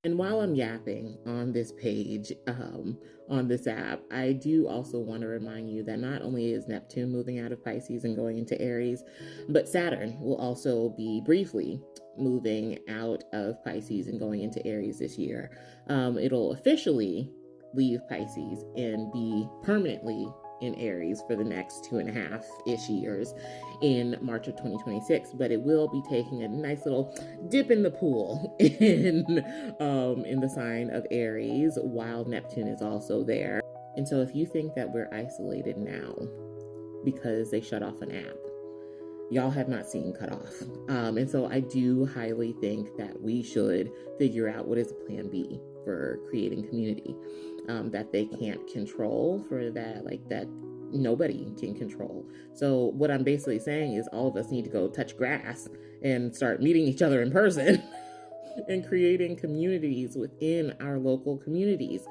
And while I'm yapping on this page, on this app, I do also want to remind you that not only is Neptune moving out of Pisces and going into Aries, but Saturn will also be briefly moving out of Pisces and going into Aries this year. It'll officially leave Pisces and be permanently in Aries for the next 2.5-ish years in March of 2026, but it will be taking a nice little dip in the pool in the sign of Aries while Neptune is also there. And so if you think that we're isolated now because they shut off an app, y'all have not seen cut off. And so I do highly think that we should figure out what is the plan B for creating community that they can't control, for that, like, that nobody can control. So what I'm basically saying is all of us need to go touch grass and start meeting each other in person and creating communities within our local communities.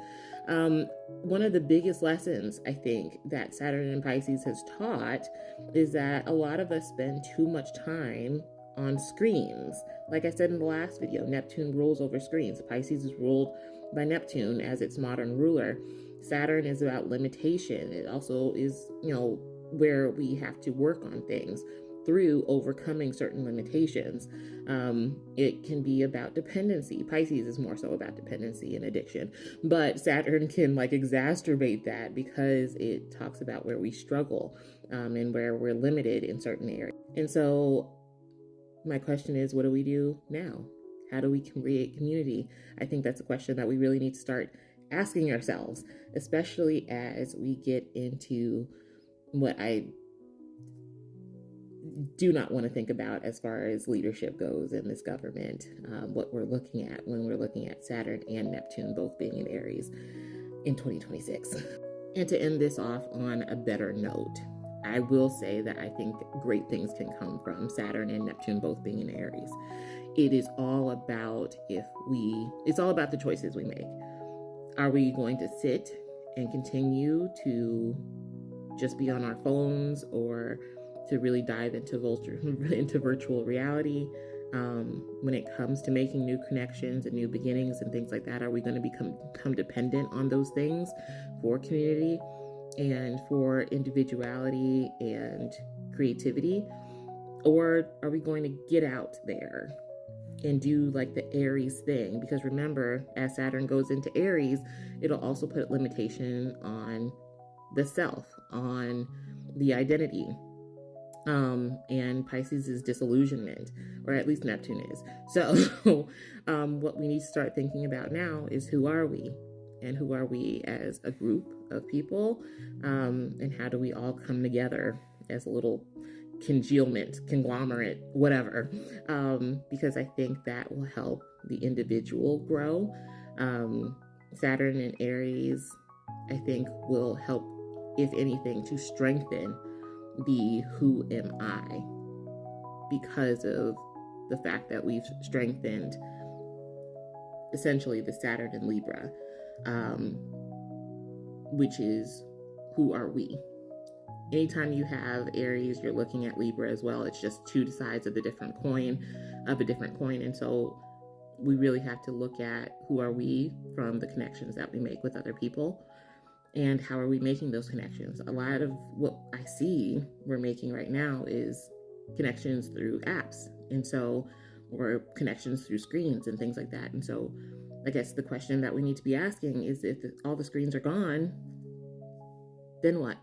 One of the biggest lessons I think that Saturn and Pisces has taught is that a lot of us spend too much time on screens. Like I said in the last video, Neptune rules over screens. Pisces is ruled by Neptune as its modern ruler. Saturn is about limitation. It also is, where we have to work on things through overcoming certain limitations. It can be about dependency. Pisces is more so about dependency and addiction, but Saturn can exacerbate that because it talks about where we struggle and where we're limited in certain areas. And so my question is, what do we do now? How do we create community? I think that's a question that we really need to start asking ourselves, especially as we get into what I do not want to think about as far as leadership goes in this government, what we're looking at when we're looking at Saturn and Neptune both being in Aries in 2026. And to end this off on a better note, I will say that I think great things can come from Saturn and Neptune both being in Aries. It is all about it's all about the choices we make. Are we going to sit and continue to just be on our phones, or to really dive into virtual reality? When it comes to making new connections and new beginnings and things like that, are we going to become dependent on those things for community and for individuality and creativity? Or are we going to get out there and do the Aries thing? Because remember, as Saturn goes into Aries, it'll also put limitation on the self, on the identity. And Pisces is disillusionment, or at least Neptune is. So what we need to start thinking about now is, who are we? And who are we as a group of people? And how do we all come together as a little conglomerate, whatever? Because I think that will help the individual grow. Saturn and Aries, I think, will help, if anything, to strengthen the who am I, because of the fact that we've strengthened essentially the Saturn in Libra, which is, who are we? Anytime you have Aries, you're looking at Libra as well. It's just two sides of a different coin. And so we really have to look at, who are we from the connections that we make with other people, and how are we making those connections? A lot of what I see we're making right now is connections through apps, and so, or connections through screens and things like that. And so I guess the question that we need to be asking is, if all the screens are gone, then what?